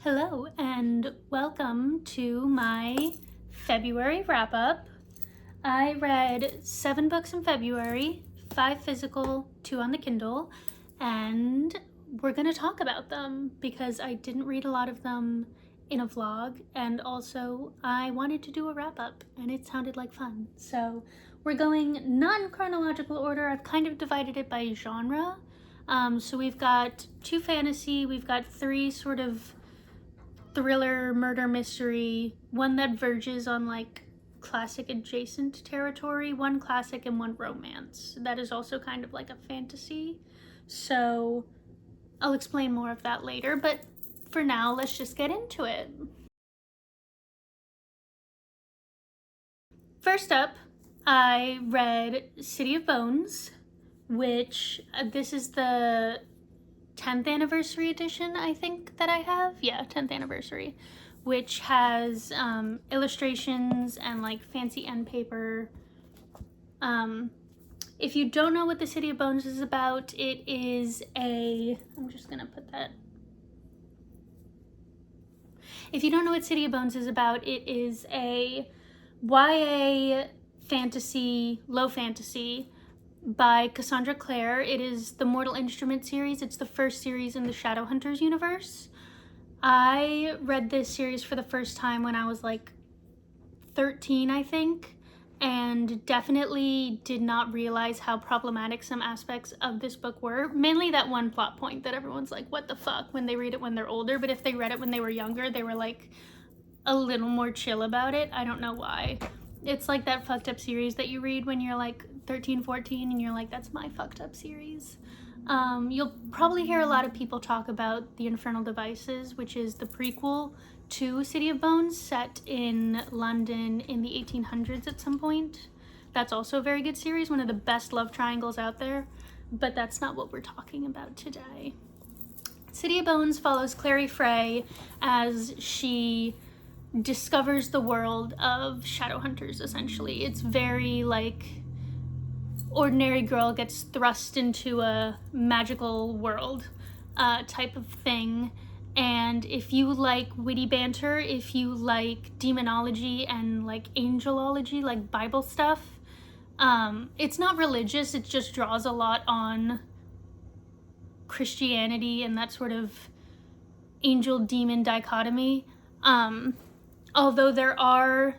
Hello and welcome to my February wrap-up. I read 7 books in February, 5 physical, 2 on the Kindle, and we're gonna talk about them because I didn't read a lot of them in a vlog, and also I wanted to do a wrap-up and it sounded like fun. So we're going not in chronological order. I've kind of divided it by genre. So we've got 2 fantasy, we've got 3 sort of thriller, murder, mystery, 1 that verges on like classic adjacent territory, 1 classic and 1 romance. That is also kind of like a fantasy. So I'll explain more of that later, but for now, let's just get into it. First up, I read City of Bones, which this is the 10th anniversary edition, I think, that I have. Yeah, 10th anniversary, which has illustrations and like fancy end paper. If you don't know what the City of Bones is about, it is I'm just gonna put that. If you don't know what City of Bones is about, it is a YA fantasy, low fantasy, by Cassandra Clare. It is the Mortal Instruments series. It's the first series in the Shadowhunters universe. I read this series for the first time when I was like 13, I think, and definitely did not realize how problematic some aspects of this book were. Mainly that one plot point that everyone's like, what the fuck, when they read it when they're older, but if they read it when they were younger, they were like a little more chill about it. I don't know why. It's like that fucked up series that you read when you're like 13, 14, and you're like, that's my fucked up series. You'll probably hear a lot of people talk about The Infernal Devices, which is the prequel to City of Bones, set in London in the 1800s at some point. That's also a very good series, one of the best love triangles out there, but that's not what we're talking about today. City of Bones follows Clary Frey as she discovers the world of Shadowhunters, essentially. It's very like ordinary girl gets thrust into a magical world type of thing. And if you like witty banter, if you like demonology and like angelology, like Bible stuff, it's not religious, it just draws a lot on Christianity and that sort of angel demon dichotomy. Although there are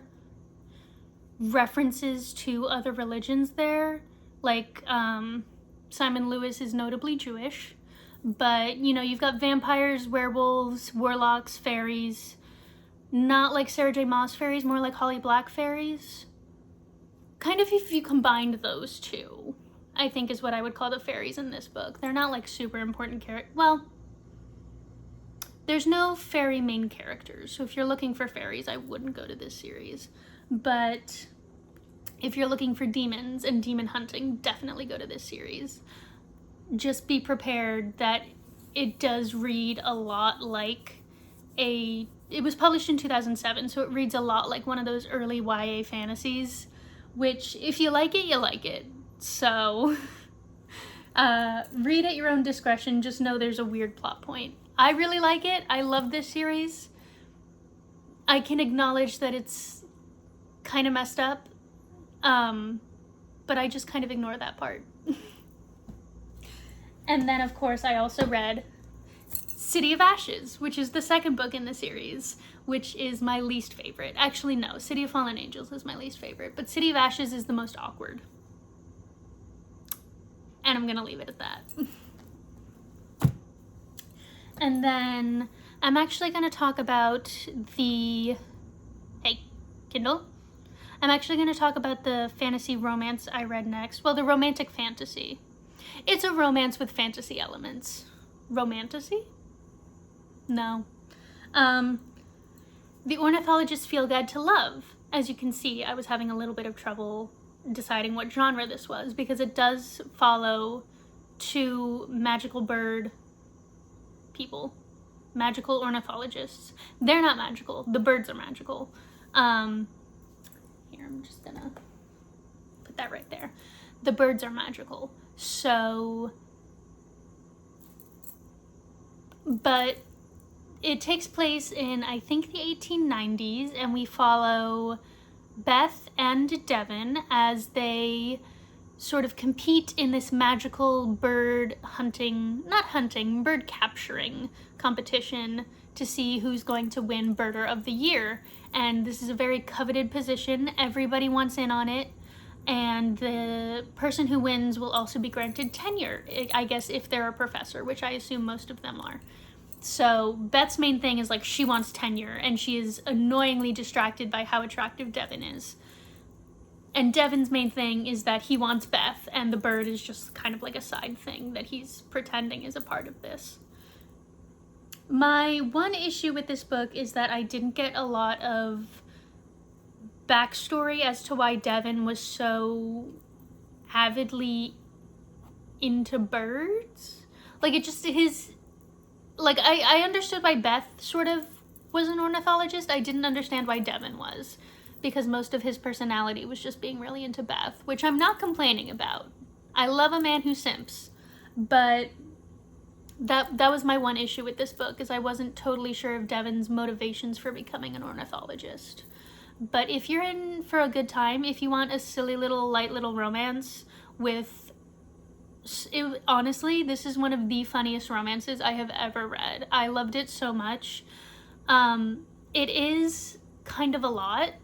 references to other religions there, like Simon Lewis is notably Jewish, but you know, you've got vampires, werewolves, warlocks, fairies, not like Sarah J. Maas fairies, more like Holly Black fairies. Kind of if you combined those two, I think is what I would call the fairies in this book. They're not like super important characters. Well, there's no fairy main characters, so if you're looking for fairies, I wouldn't go to this series. But if you're looking for demons and demon hunting, definitely go to this series. Just be prepared that it does read a lot like it was published in 2007, so it reads a lot like one of those early YA fantasies, which if you like it, you like it. So read at your own discretion, just know there's a weird plot point. I really like it. I love this series. I can acknowledge that it's kind of messed up, but I just kind of ignore that part. And then, of course, I also read City of Ashes, which is the second book in the series, which is my least favorite. Actually, no, City of Fallen Angels is my least favorite, but City of Ashes is the most awkward. And I'm gonna leave it at that. And then I'm actually gonna talk about hey, Kindle. I'm actually gonna talk about the fantasy romance I read next. Well, the romantic fantasy. It's a romance with fantasy elements. Romantasy? No. The Ornithologist's Field Guide to Love. As you can see, I was having a little bit of trouble deciding what genre this was because it does follow 2 magical bird people. Magical ornithologists. They're not magical. The birds are magical. Here, I'm just gonna put that right there. The birds are magical. So, but it takes place in, I think, the 1890s, and we follow Beth and Devin as they sort of compete in this magical bird capturing competition to see who's going to win Birder of the Year. And this is a very coveted position. Everybody wants in on it. And the person who wins will also be granted tenure, I guess, if they're a professor, which I assume most of them are. So Beth's main thing is like she wants tenure, and she is annoyingly distracted by how attractive Devin is. And Devin's main thing is that he wants Beth, and the bird is just kind of like a side thing that he's pretending is a part of this. My one issue with this book is that I didn't get a lot of backstory as to why Devin was so avidly into birds. Like, it just, I understood why Beth sort of was an ornithologist. I didn't understand why Devin was, because most of his personality was just being really into Beth, which I'm not complaining about. I love a man who simps, but that was my one issue with this book, is I wasn't totally sure of Devin's motivations for becoming an ornithologist. But if you're in for a good time, if you want a silly little, light little romance with... honestly, this is one of the funniest romances I have ever read. I loved it so much. It is kind of a lot,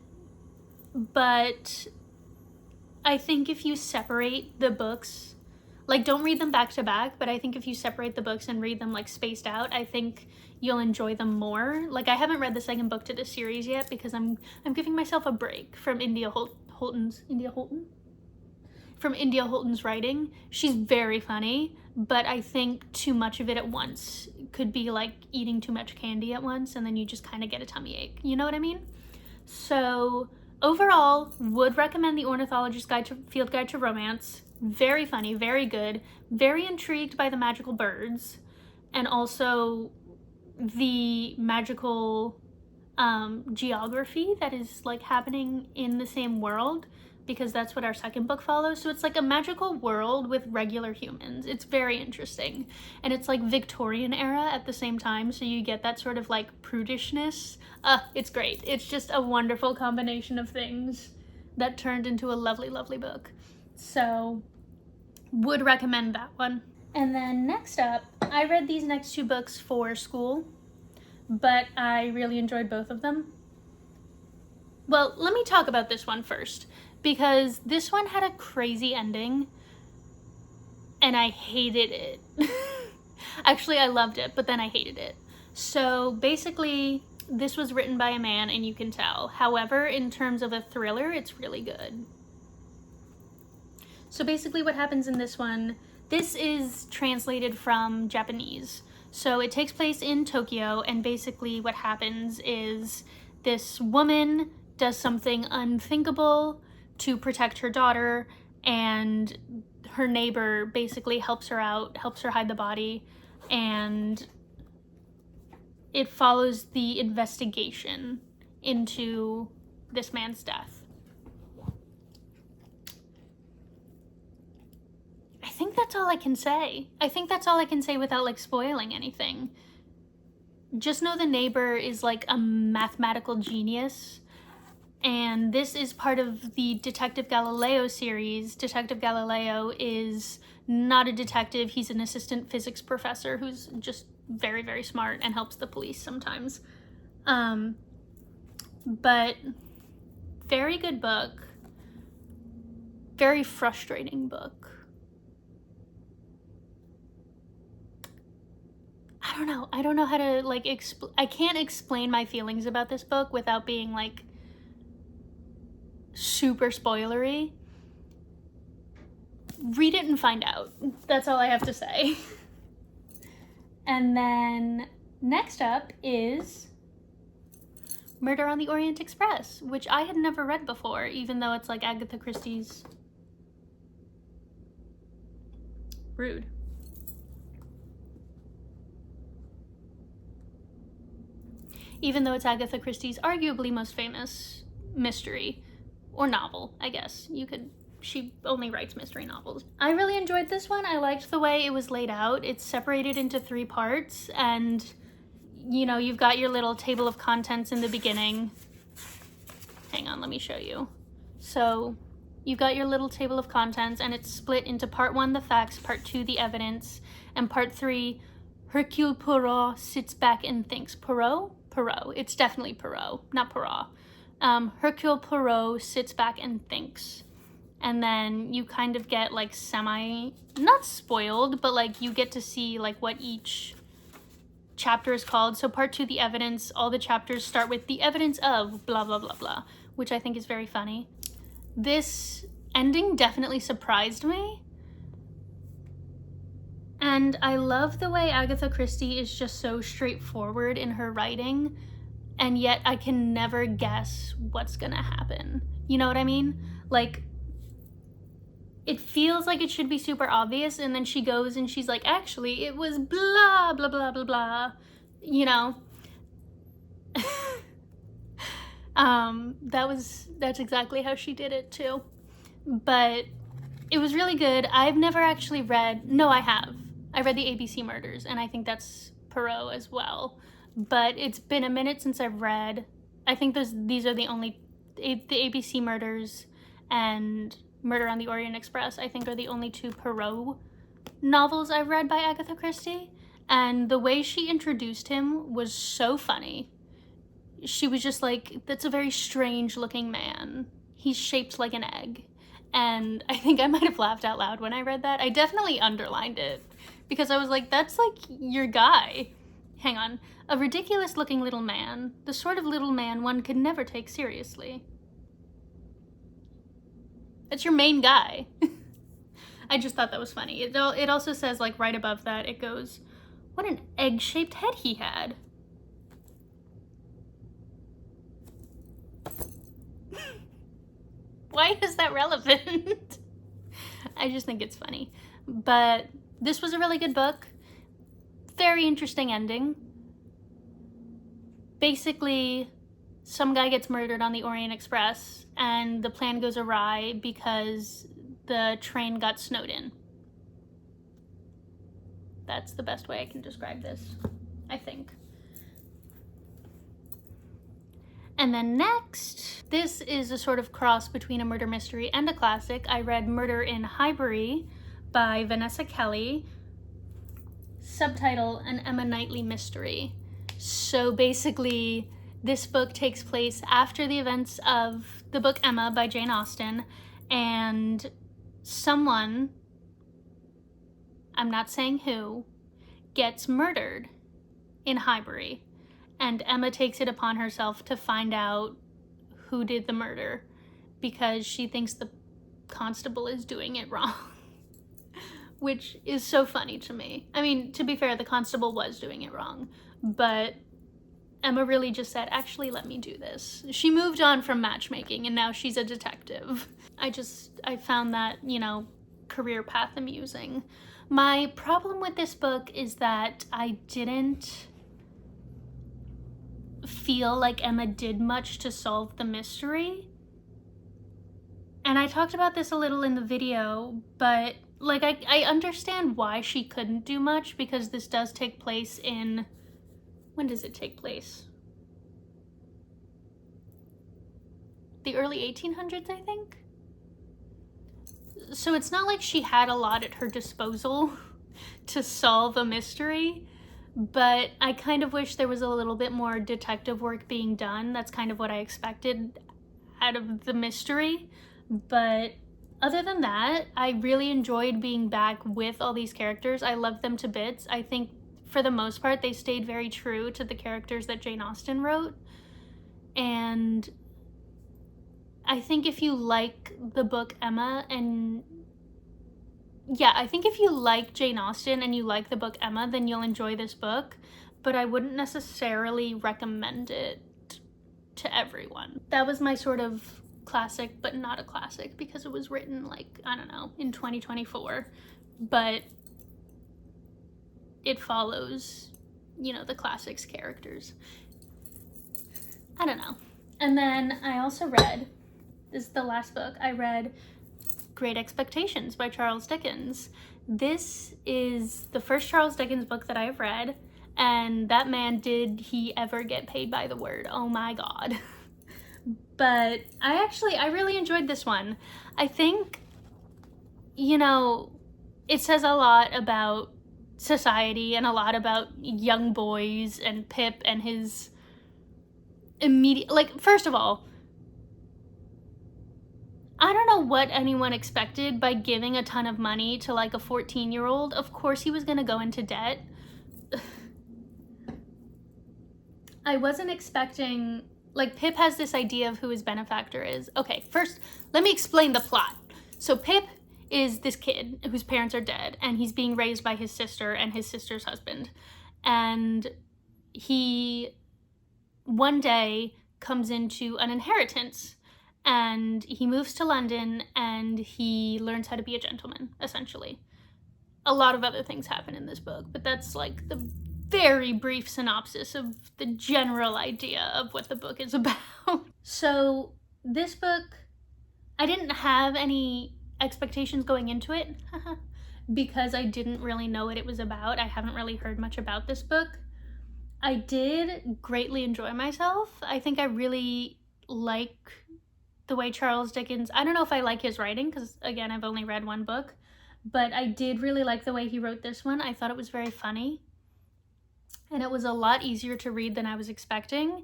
but I think if you separate the books, like, don't read them back to back, but I think if you separate the books and read them like spaced out, I think you'll enjoy them more. Like, I haven't read the second book to this series yet because I'm giving myself a break from India Holton's writing. She's very funny, but I think too much of it at once could be like eating too much candy at once, and then you just kind of get a tummy ache. You know what I mean? So overall, would recommend The Ornithologist's Field Guide to Romance. Very funny, very good, very intrigued by the magical birds, and also the magical geography that is like happening in the same world, because that's what our second book follows. So it's like a magical world with regular humans. It's very interesting. And it's like Victorian era at the same time, so you get that sort of like prudishness. It's great. It's just a wonderful combination of things that turned into a lovely, lovely book. So would recommend that one. And then next up, I read these next two books for school, but I really enjoyed both of them. Well, let me talk about this one first, because this one had a crazy ending, and I hated it. Actually, I loved it, but then I hated it. So basically, this was written by a man, and you can tell. However, in terms of a thriller, it's really good. So basically what happens in this one, this is translated from Japanese. So it takes place in Tokyo, and basically what happens is this woman does something unthinkable to protect her daughter, and her neighbor basically helps her out, helps her hide the body, and it follows the investigation into this man's death. I think that's all I can say. I think that's all I can say without like spoiling anything. Just know the neighbor is like a mathematical genius, and this is part of the Detective Galileo series. Detective Galileo is not a detective, he's an assistant physics professor who's just very, very smart and helps the police sometimes. But very good book. Very frustrating book. I don't know how to like I can't explain my feelings about this book without being like super spoilery. Read it and find out. That's all I have to say. And then next up is Murder on the Orient Express, which I had never read before, even though it's like Agatha Christie's. Rude. Even though it's Agatha Christie's arguably most famous mystery, or novel, I guess. She only writes mystery novels. I really enjoyed this one. I liked the way it was laid out. It's separated into 3 parts, and you know, you've got your little table of contents in the beginning. Hang on, let me show you. So you've got your little table of contents, and it's split into part 1, the facts, part 2, the evidence, and part 3, Hercule Poirot sits back and thinks. Poirot? Poirot. It's definitely Poirot, not Poirot. Hercule Poirot sits back and thinks. And then you kind of get like not spoiled, but like you get to see like what each chapter is called. So part 2, the evidence, all the chapters start with the evidence of blah, blah, blah, blah, which I think is very funny. This ending definitely surprised me. And I love the way Agatha Christie is just so straightforward in her writing, and yet I can never guess what's gonna happen. You know what I mean? Like, it feels like it should be super obvious, and then she goes and she's like, actually, it was blah, blah, blah, blah, blah, you know? That's exactly how she did it too. But it was really good. I've never actually read, no, I have. I read the ABC Murders, and I think that's Poirot as well. But it's been a minute since I've read, I think these are the only, the ABC Murders and Murder on the Orient Express, I think, are the only 2 Poirot novels I've read by Agatha Christie. And the way she introduced him was so funny. She was just like, that's a very strange looking man. He's shaped like an egg. And I think I might have laughed out loud when I read that. I definitely underlined it because I was like, that's like your guy. Hang on. A ridiculous looking little man. The sort of little man one could never take seriously. That's your main guy. I just thought that was funny. It also says, like, right above that, it goes, what an egg-shaped head he had. Why is that relevant? I just think it's funny. But this was a really good book. Very interesting ending. Basically, some guy gets murdered on the Orient Express, and the plan goes awry because the train got snowed in. That's the best way I can describe this, I think. And then next, this is a sort of cross between a murder mystery and a classic. I read Murder in Highbury by Vanessa Kelly, subtitle An Emma Knightley Mystery. So basically, this book takes place after the events of the book Emma by Jane Austen, and someone, I'm not saying who, gets murdered in Highbury. And Emma takes it upon herself to find out who did the murder because she thinks the constable is doing it wrong. Which is so funny to me. I mean, to be fair, the constable was doing it wrong, but Emma really just said, actually, let me do this. She moved on from matchmaking and now she's a detective. I found that, you know, career path amusing. My problem with this book is that I didn't feel like Emma did much to solve the mystery. And I talked about this a little in the video, but like I understand why she couldn't do much because this does take place in, when does it take place? The early 1800s, I think? So it's not like she had a lot at her disposal to solve a mystery. But I kind of wish there was a little bit more detective work being done. That's kind of what I expected out of the mystery. But other than that, I really enjoyed being back with all these characters. I loved them to bits. I think for the most part, they stayed very true to the characters that Jane Austen wrote. And I think if you like the book Emma and I think if you like Jane Austen and you like the book Emma, then you'll enjoy this book, but I wouldn't necessarily recommend it to everyone. That was my sort of classic, but not a classic because it was written like, I don't know, in 2024, but it follows, you know, the classics characters. I don't know. And then I also read, this is the last book, I read Great Expectations by Charles Dickens. This is the first Charles Dickens book that I've read, And that man, did he ever get paid by the word? Oh my God. But I really enjoyed this one. I think, you know, it says a lot about society and a lot about young boys and Pip and his immediate, like, first of all, I don't know what anyone expected by giving a ton of money to like a 14-year-old. Of course he was gonna go into debt. I wasn't expecting, like, Pip has this idea of who his benefactor is. Okay, first, let me explain the plot. So Pip is this kid whose parents are dead, and he's being raised by his sister and his sister's husband. And he, one day, comes into an inheritance, and he moves to London, and he learns how to be a gentleman, essentially. A lot of other things happen in this book, but that's like the very brief synopsis of the general idea of what the book is about. So this book, I didn't have any expectations going into it because I didn't really know what it was about. I haven't really heard much about this book. I did greatly enjoy myself. I think I really like the way Charles Dickens, I don't know if I like his writing because, again, I've only read one book, but I did really like the way he wrote this one. I thought it was very funny, and it was a lot easier to read than I was expecting,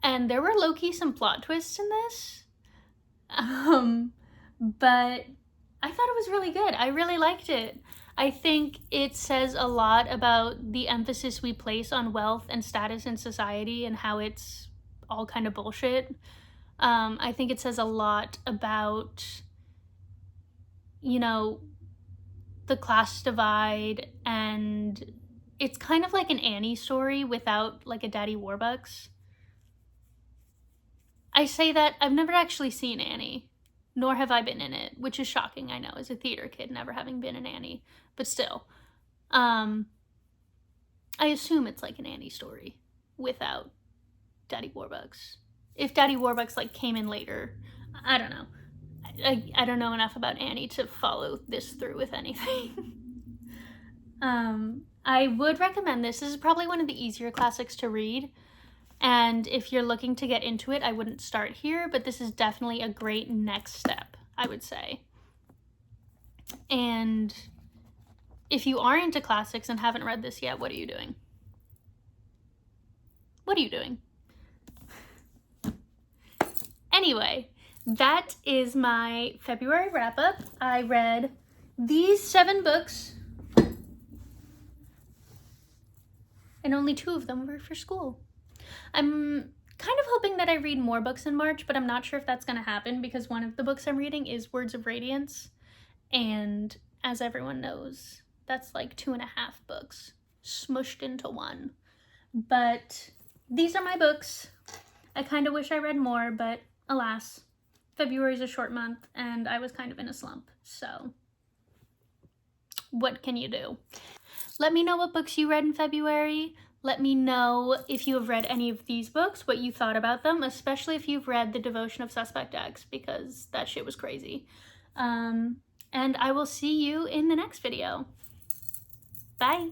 and there were low-key some plot twists in this, but I thought it was really good. I really liked it. I think it says a lot about the emphasis we place on wealth and status in society and how it's all kind of bullshit. I think it says a lot about, you know, the class divide, and it's kind of like an Annie story without like a Daddy Warbucks. I say that I've never actually seen Annie, nor have I been in it, which is shocking, I know, as a theater kid, never having been in Annie, but still. I assume it's like an Annie story without Daddy Warbucks. If Daddy Warbucks like came in later, I don't know. I don't know enough about Annie to follow this through with anything. I would recommend this. This is probably one of the easier classics to read. And if you're looking to get into it, I wouldn't start here, but this is definitely a great next step, I would say. And if you are into classics and haven't read this yet, what are you doing? What are you doing? Anyway, that is my February wrap-up. I read these 7 books, and only 2 of them were for school. I'm kind of hoping that I read more books in March, but I'm not sure if that's going to happen because one of the books I'm reading is Words of Radiance, and as everyone knows, that's like 2.5 books smushed into one. But these are my books. I kind of wish I read more, but alas, February's a short month and I was kind of in a slump, so what can you do? Let me know what books you read in February. Let me know if you have read any of these books, what you thought about them, especially if you've read The Devotion of Suspect X, because that shit was crazy. And I will see you in the next video. Bye.